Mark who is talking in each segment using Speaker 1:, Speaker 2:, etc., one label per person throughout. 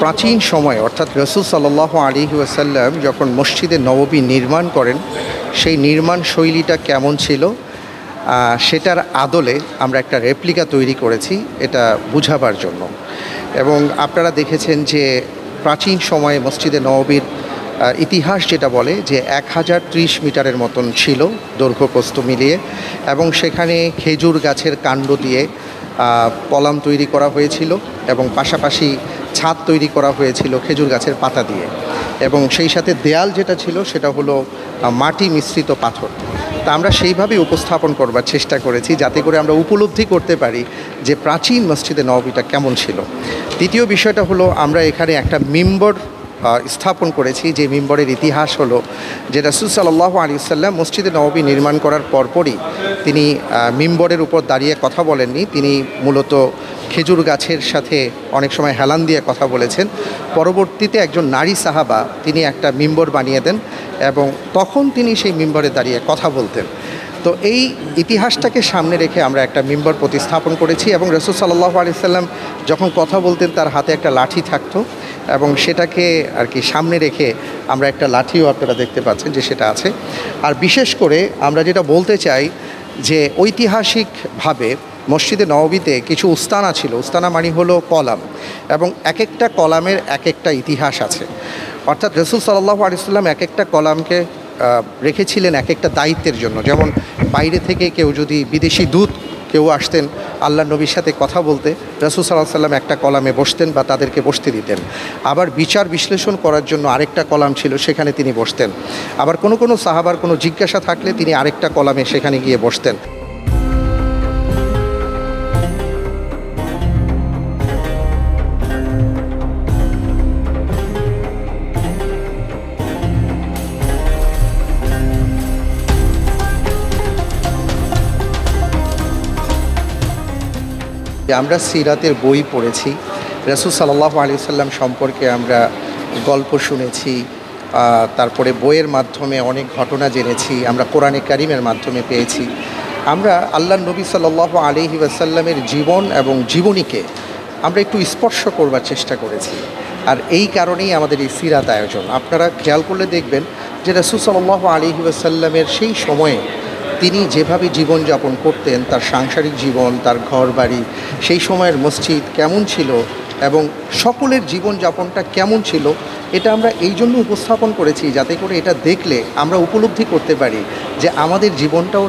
Speaker 1: প্রাচীন সময়ে অর্থাৎ রাসূল সাল্লাল্লাহু আলাইহি ওয়াসাল্লাম যখন মসজিদে নববী নির্মাণ করেন, সেই নির্মাণ শৈলীটা কেমন ছিল সেটার আদলে আমরা একটা রেপ্লিকা তৈরি করেছি, এটা বুঝাবার জন্য। এবং আপনারা দেখেছেন যে প্রাচীন সময়ে মসজিদে নববীর ইতিহাস যেটা বলে যে 1030 মিটারের মতন ছিল দৈর্ঘ্য প্রস্থ মিলিয়ে, এবং সেখানে খেজুর গাছের কাণ্ড দিয়ে কলাম তৈরি করা হয়েছিল এবং পাশাপাশি ছাদ তৈরি করা হয়েছিল খেজুর গাছের পাতা দিয়ে, এবং সেই সাথে দেয়াল যেটা ছিল সেটা হলো মাটি মিশ্রিত পাথর। তা আমরা সেইভাবেই উপস্থাপন করবার চেষ্টা করেছি যাতে করে আমরা উপলব্ধি করতে পারি যে প্রাচীন মসজিদে নববীটা কেমন ছিল। দ্বিতীয় বিষয়টা হলো আমরা এখানে একটা মিম্বর স্থাপন করেছি, যে মিম্বরের ইতিহাস হলো যে রাসূল সাল্লাল্লাহু আলাইহি ওয়াসাল্লাম মসজিদে নববী নির্মাণ করার পরপরই তিনি মিম্বরের উপর দাঁড়িয়ে কথা বলেননি, তিনি মূলত খেজুর গাছের সাথে অনেক সময় হেলান দিয়ে কথা বলেছেন। পরবর্তীতে একজন নারী সাহাবা তিনি একটা মিম্বর বানিয়ে দেন এবং তখন তিনি সেই মিম্বরে দাঁড়িয়ে কথা বলতেন। তো এই ইতিহাসটাকে সামনে রেখে আমরা একটা মিম্বর প্রতিস্থাপন করেছি, এবং রাসূল সাল্লাল্লাহু আলাইহি ওয়াসাল্লাম যখন কথা বলতেন তার হাতে একটা লাঠি থাকতো, এবং সেটাকে আর কি সামনে রেখে আমরা একটা লাঠিও আপনারা দেখতে পাচ্ছেন যে সেটা আছে। আর বিশেষ করে আমরা যেটা বলতে চাই যে ঐতিহাসিকভাবে মসজিদে নববীতে কিছু উস্তানা ছিল। উস্তানা মানে হলো কলাম, এবং এক একটা কলামের এক একটা ইতিহাস আছে। অর্থাৎ রাসূল সাল্লাল্লাহু আলাইহি ওয়াসাল্লাম এক একটা কলামকে রেখেছিলেন এক একটা দায়িত্বের জন্য। যেমন বাইরে থেকে কেউ যদি বিদেশি দূত কেউ আসতেন আল্লাহর নবীর সাথে কথা বলতে, রাসূল সাল্লাল্লাহু আলাইহি ওয়াসাল্লাম একটা কলামে বসতেন বা তাদেরকে বসতে দিতেন। আবার বিচার বিশ্লেষণ করার জন্য আরেকটা কলাম ছিল, সেখানে তিনি বসতেন। আবার কোনো সাহাবার কোনো জিজ্ঞাসা থাকলে তিনি আরেকটা কলামে সেখানে গিয়ে বসতেন। আমরা সিরাতের বই পড়েছি, রাসূল সাল্লাল্লাহু আলাইহি ওয়াসাল্লাম সম্পর্কে আমরা গল্প শুনেছি, তারপরে বইয়ের মাধ্যমে অনেক ঘটনা জেনেছি, আমরা কোরআনে কারিমের মাধ্যমে পেয়েছি। আমরা আল্লাহর নবী সাল্লাল্লাহু আলাইহি ওয়াসাল্লামের জীবন এবং জীবনীকে আমরা একটু স্পর্শ করবার চেষ্টা করেছি, আর এই কারণেই আমাদের এই সিরাত আয়োজন। আপনারা খেয়াল করলে দেখবেন যে রাসূল সাল্লাল্লাহু আলাইহি ওয়াসাল্লামের সেই সময়ে তিনি যেভাবে জীবনযাপন করতেন, তার সাংসারিক জীবন, তার ঘর বাড়ি, সেই সময়ের মসজিদ কেমন ছিল এবং সকলের জীবনযাপনটা কেমন ছিল, এটা আমরা এই জন্য উপস্থাপন করেছি যাতে করে এটা দেখলে আমরা উপলব্ধি করতে পারি যে আমাদের জীবনটাও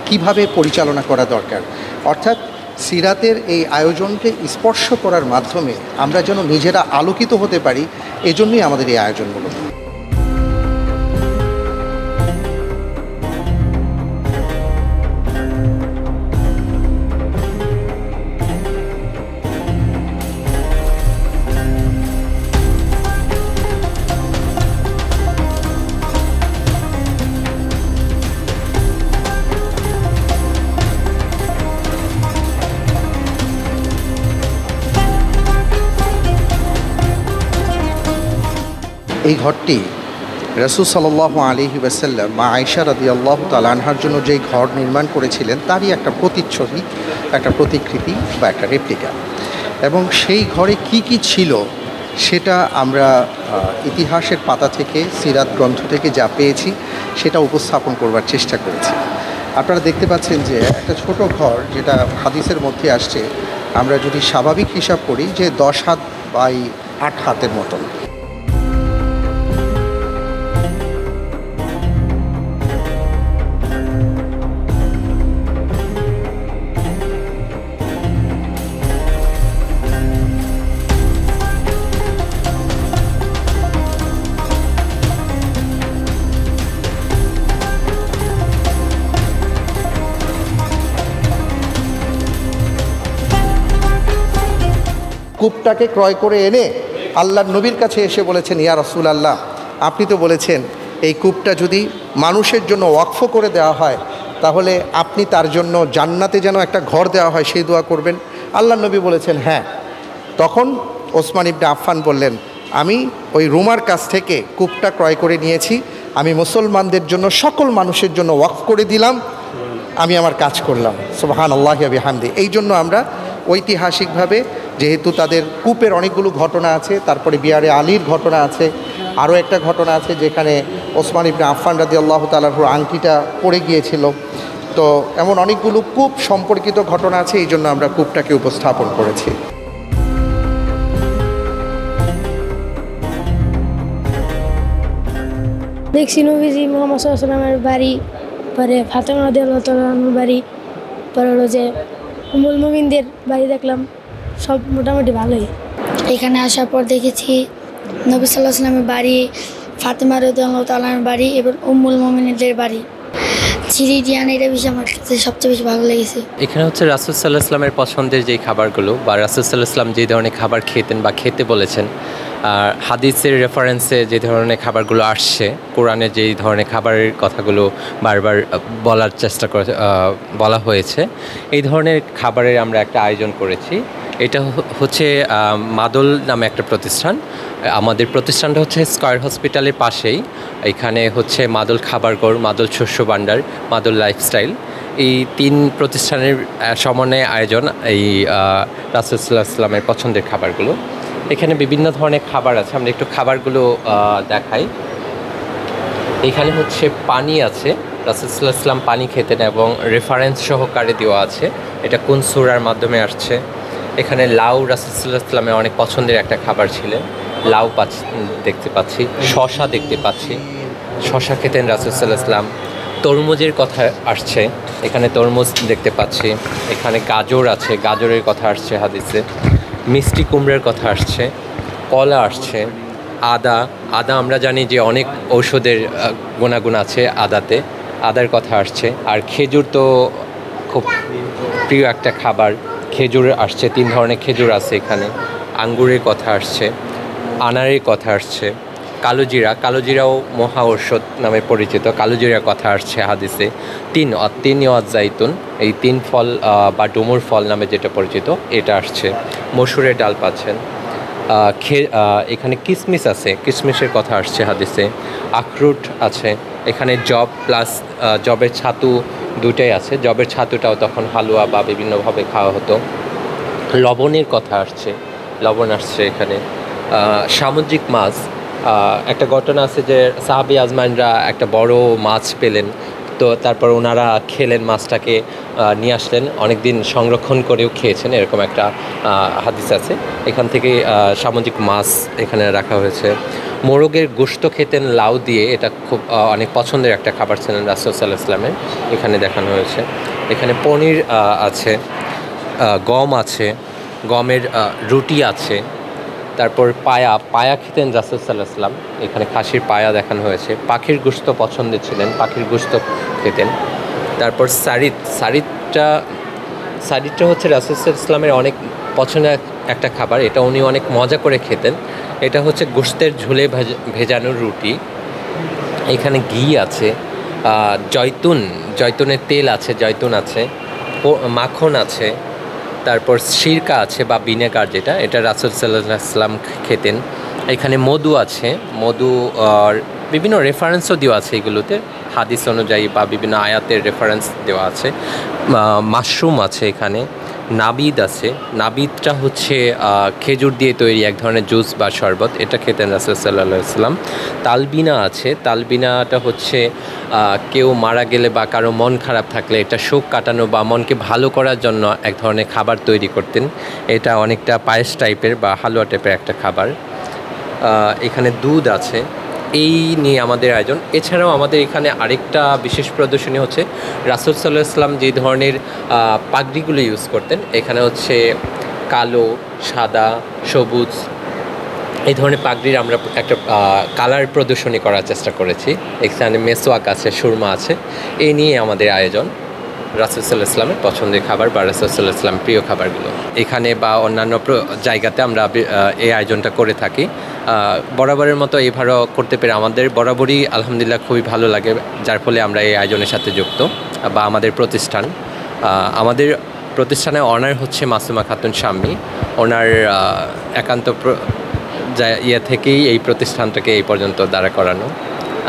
Speaker 1: কিভাবে পরিচালনা করা দরকার। অর্থাৎ সিরাতের এই আয়োজনকে স্পর্শ করার মাধ্যমে আমরা যেন নিজেরা আলোকিত হতে পারি, এজন্যই আমাদের এই আয়োজনগুলো। এই ঘরটি রাসূল সাল্লাল্লাহু আলাইহি ওয়াসাল্লাম মা আয়েশা রাদিয়াল্লাহু তাআলা আনহার জন্য যেই ঘর নির্মাণ করেছিলেন তারই একটা প্রতিচ্ছবি, একটা প্রতিকৃতি বা একটা রেপ্লিকা। এবং সেই ঘরে কি কি ছিল সেটা আমরা ইতিহাসের পাতা থেকে, সিরাত গ্রন্থ থেকে যা পেয়েছি সেটা উপস্থাপন করবার চেষ্টা করেছি। আপনারা দেখতে পাচ্ছেন যে একটা ছোট ঘর, যেটা হাদিসের মধ্যে আসছে, আমরা যদি স্বাভাবিক হিসাব করি যে 10 হাত বাই 8 হাতের মতন। কূপটাকে ক্রয় করে এনে আল্লাহর নবীর কাছে এসে বলেছেন, ইয়া রাসূলুল্লাহ, আপনি তো বলেছেন এই কূপটা যদি মানুষের জন্য ওয়াকফ করে দেওয়া হয় তাহলে আপনি তার জন্য জান্নাতে যেন একটা ঘর দেওয়া হয় সেই দোয়া করবেন। আল্লাহর নবী বলেছেন হ্যাঁ। তখন ওসমান ইবনে আফফান বললেন, আমি ওই রুমার কাছ থেকে কূপটা ক্রয় করে নিয়েছি, আমি মুসলমানদের জন্য, সকল মানুষের জন্য ওয়াকফ করে দিলাম, আমি আমার কাজ করলাম। সুবহানাল্লাহি ওয়া বিহামদিহি। এই জন্য আমরা ঐতিহাসিকভাবে যেহেতু তাদের কূপের অনেকগুলো ঘটনা আছে, তারপরে বিয়ারে আলীর ঘটনা আছে, আরও একটা ঘটনা আছে যেখানে ওসমান ইবনে আফফান রাদিয়াল্লাহু তাআলার আংটিটা পড়ে গিয়েছিল। তো এমন অনেকগুলো কূপ সম্পর্কিত ঘটনা আছে, এই জন্য আমরা কূপটাকে উপস্থাপন করেছি।
Speaker 2: দেখছি নবীজি মুহাম্মদ সাল্লাল্লাহু আলাইহি ওয়াসাল্লামের বাড়ি, পরে ফাতেমা রাদিয়াল্লাহু তাআলা আনহার বাড়ি, পরে হলো যে উম্মুল মুমিনদের বাড়ি দেখলাম, সব মোটামুটি ভালোই। এখানে আসার পর দেখেছি নবী সাল্লাল্লাহু আলাইহি ওয়াসাল্লামের বাড়ি, ফাতেমা রাদিয়াল্লাহু তাআলা আনহার বাড়ি এবং উম্মুল মুমিনদের বাড়ি। সিরিডিয়ান এটা বিষয় আমার কাছে সবচেয়ে বেশি ভালো লেগেছে।
Speaker 3: এখানে হচ্ছে রাসূল সাল্লাল্লাহু আলাইহি ওয়াসাল্লামের পছন্দের যেই খাবারগুলো বা রাসূল সাল্লাল্লাহু আলাইহি ওয়াসাল্লাম যে ধরনের খাবার খেতেন বা খেতে বলেছেন, আর হাদিসের রেফারেন্সে যে ধরনের খাবারগুলো আসছে, কোরআনে যেই ধরনের খাবারের কথাগুলো বারবার বলার চেষ্টা করে বলা হয়েছে, এই ধরনের খাবারের আমরা একটা আয়োজন করেছি। এটা হচ্ছে মাদল নামে একটা প্রতিষ্ঠান। আমাদের প্রতিষ্ঠানটা হচ্ছে স্কয়ার হসপিটালের পাশেই। এখানে হচ্ছে মাদল খাবারঘর, মাদল শস্য ভাণ্ডার, মাদল লাইফস্টাইল, এই 3 প্রতিষ্ঠানের সমন্বয়ে আয়োজন এই রাসূল সাল্লাল্লাহু আলাইহি ওয়াসাল্লামের পছন্দের খাবারগুলো। এখানে বিভিন্ন ধরনের খাবার আছে, আমরা একটু খাবারগুলো দেখাই। এখানে হচ্ছে পানি আছে, রাসূল সাল্লাল্লাহু আলাইহি ওয়াসাল্লাম পানি খেতেন এবং রেফারেন্স সহকারে দেওয়া আছে এটা কোন সূরার মাধ্যমে আসছে। এখানে লাউ রাসূল সাল্লাল্লাহু আলাইহি ওয়াসাল্লামের অনেক পছন্দের একটা খাবার ছিলেন, লাউ দেখতে পাচ্ছি, শশা দেখতে পাচ্ছি, শশা খেতেন রাসূল সাল্লাল্লাহু আলাইহি ওয়াসাল্লাম। তরমুজের কথা আসছে, এখানে তরমুজ দেখতে পাচ্ছি। এখানে গাজর আছে, গাজরের কথা আসছে হাদিসে। মিষ্টি কুমড়ার কথা আসছে, কলা আসছে, আদা আমরা জানি যে অনেক ঔষধের গুণাগুণ আছে আদাতে, আদার কথা আসছে। আর খেজুর তো খুব প্রিয় একটা খাবার, খেজুর আসছে, 3 ধরনের খেজুর আছে এখানে। আঙ্গুরের কথা আসছে, আনারের কথা আসছে, কালোজিরাও মহা ঔষধ নামে পরিচিত, কালোজিরার কথা আসছে হাদিসে। তিন জাইতুন, এই 3 ফল বা ডুমুর ফল নামে যেটা পরিচিত এটা আসছে। মসুরের ডাল পাচ্ছেন। এখানে কিশমিশ আছে, কিশমিশের কথা আসছে হাদিসে। আখরুট আছে, এখানে জব প্লাস জবের ছাতু দুটাই আছে। জবের ছাতুটাও তখন হালুয়া বা বিভিন্নভাবে খাওয়া হতো। লবণের কথা আসছে, লবণ আসছে এখানে। সামুদ্রিক মাছ, একটা ঘটনা আছে যে সাহাবী আজমাইনরা একটা বড় মাছ পেলেন, তো তারপর ওনারা খেলেন, মাছটাকে নিয়ে আসলেন, অনেক দিন সংরক্ষণ করেও খেয়েছেন, এরকম একটা হাদিস আছে। এখান থেকে সামুদ্রিক মাছ এখানে রাখা হয়েছে। মোরগের গোশত খেতেন লাউ দিয়ে, এটা খুব অনেক পছন্দের একটা খাবার ছিলেন রাসূল সাল্লাল্লাহু আলাইহি ওয়াসাল্লামের, এখানে দেখানো হয়েছে। এখানে পনির আছে, গম আছে, গমের রুটি আছে। তারপর পায়া খেতেন রাসূল সাল্লাল্লাহু আলাইহি ওয়াসাল্লাম, এখানে খাসির পায়া দেখানো হয়েছে। পাখির গোশত পছন্দের ছিলেন, পাখির গোশত খেতেন। তারপর সারিদটা হচ্ছে রাসূল সাল্লাল্লাহু আলাইহি ওয়াসাল্লামের অনেক পছন্দের একটা খাবার, এটা উনি অনেক মজা করে খেতেন। এটা হচ্ছে গোশতের ঝোলে ভেজানো রুটি। এখানে ঘি আছে, জয়তুনের তেল আছে, জয়তুন আছে, মাখন আছে, তারপর সিরকা আছে বা ভিনেগার যেটা, এটা রাসূল সাল্লাল্লাহু আলাইহি ওয়াসাল্লাম খেতেন। এখানে মধু আছে, মধু আর বিভিন্ন রেফারেন্সও দেওয়া আছে এগুলোতে, হাদিস অনুযায়ী বা বিভিন্ন আয়াতের রেফারেন্স দেওয়া আছে। মাশরুম আছে এখানে, নাবিদ আছে, নাবিদটা হচ্ছে খেজুর দিয়ে তৈরি এক ধরনের জুস বা শরবত, এটা খেতেন রাসূল সাল্লাল্লাহু আলাইহি ওয়াসাল্লাম। তালবিনা আছে, তালবিনাটা হচ্ছে কেউ মারা গেলে বা কারো মন খারাপ থাকলে এটা শোক কাটানো বা মনকে ভালো করার জন্য এক ধরনের খাবার তৈরি করতেন। এটা অনেকটা পায়েস টাইপের বা হালুয়া টাইপের একটা খাবার। এখানে দুধ আছে। এই নিয়ে আমাদের আয়োজন। এছাড়াও আমাদের এখানে আরেকটা বিশেষ প্রদর্শনী হচ্ছে রাসূল সাল্লাল্লাহু আলাইহি ওয়াসাল্লাম যে ধরনের পাগড়িগুলো ইউজ করতেন, এখানে হচ্ছে কালো, সাদা, সবুজ এই ধরনের পাগড়ির আমরা একটা কালার প্রদর্শনী করার চেষ্টা করেছি। এখানে মেসওয়াক আছে, সুরমা আছে, এই নিয়ে আমাদের আয়োজন। রাসূল সাল্লাল্লাহু আলাইহি ওয়াসাল্লামের পছন্দের খাবার বা রাসূল সাল্লাল্লাহু আলাইহি ওয়াসাল্লামের প্রিয় খাবারগুলো এখানে বা অন্যান্য জায়গাতে আমরা এই আয়োজনটা করে থাকি। বরাবরের মতো এবারও করতে পেরে আমাদের বরাবরই আলহামদুলিল্লাহ খুবই ভালো লাগে, যার ফলে আমরা এই আয়োজনের সাথে যুক্ত। বা আমাদের প্রতিষ্ঠানের অনার হচ্ছে মাসুমা খাতুন শাম্মী, ওনার একান্ত থেকেই এই প্রতিষ্ঠানটাকে এই পর্যন্ত দাঁড়া করানো।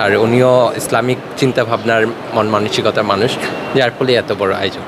Speaker 3: আর উনিও ইসলামিক চিন্তাভাবনার মন মানসিকতার মানুষ, যার ফলে এত বড় আয়োজন।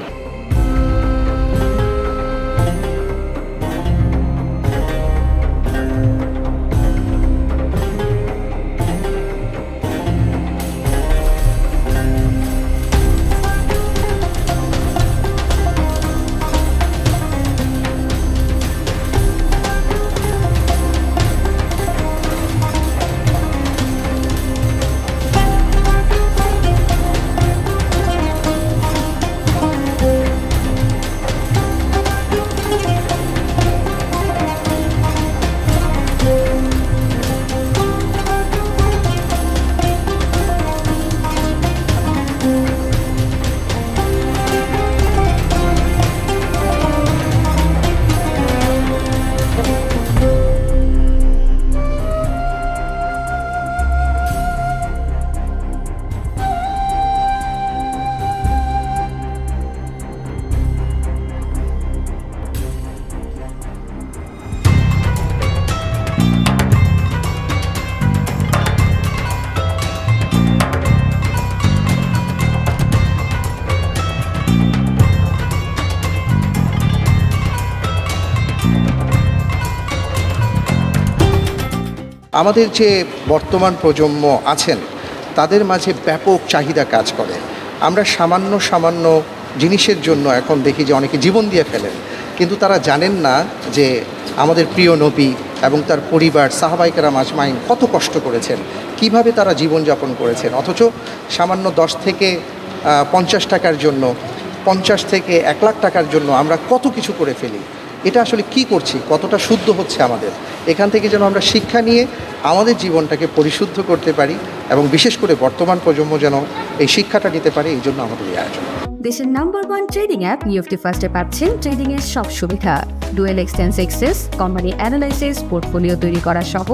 Speaker 1: আমাদের যে বর্তমান প্রজন্ম আছেন তাদের মাঝে ব্যাপক চাহিদা কাজ করে। আমরা সামান্য সামান্য জিনিসের জন্য এখন দেখি যে অনেকে জীবন দিয়ে ফেলেন, কিন্তু তারা জানেন না যে আমাদের প্রিয় নবী এবং তার পরিবার সাহাবায়ে কেরাম আজমাইন কত কষ্ট করেছেন, কিভাবে তারা জীবনযাপন করেছেন। অথচ সামান্য 10 থেকে 50 টাকার জন্য, 50 থেকে 1 লাখ টাকার জন্য আমরা কত কিছু করে ফেলি। এটা আসলে কি করছি, কতটা শুদ্ধ হচ্ছে আমাদের। এখান থেকে যেন আমরা শিক্ষা নিয়ে আমাদের জীবনটাকে পরিশুদ্ধ করতে পারি এবং বিশেষ করে বর্তমান প্রজন্ম যেন এই শিক্ষাটা নিতে পারে, এই জন্য আমাদের এই আয়োজন।
Speaker 4: দেশের নাম্বার 1 ট্রেডিং অ্যাপ নিফটি ফার্স্টে পাচ্ছেন ট্রেডিং এর সব সুবিধা, dual exchange access, company analysis, portfolio তৈরি করা সহ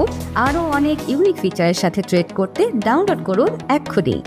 Speaker 4: আরও অনেক ইউনিক ফিচারের সাথে ট্রেড করতে ডাউনলোড করুন এক্ষুনি।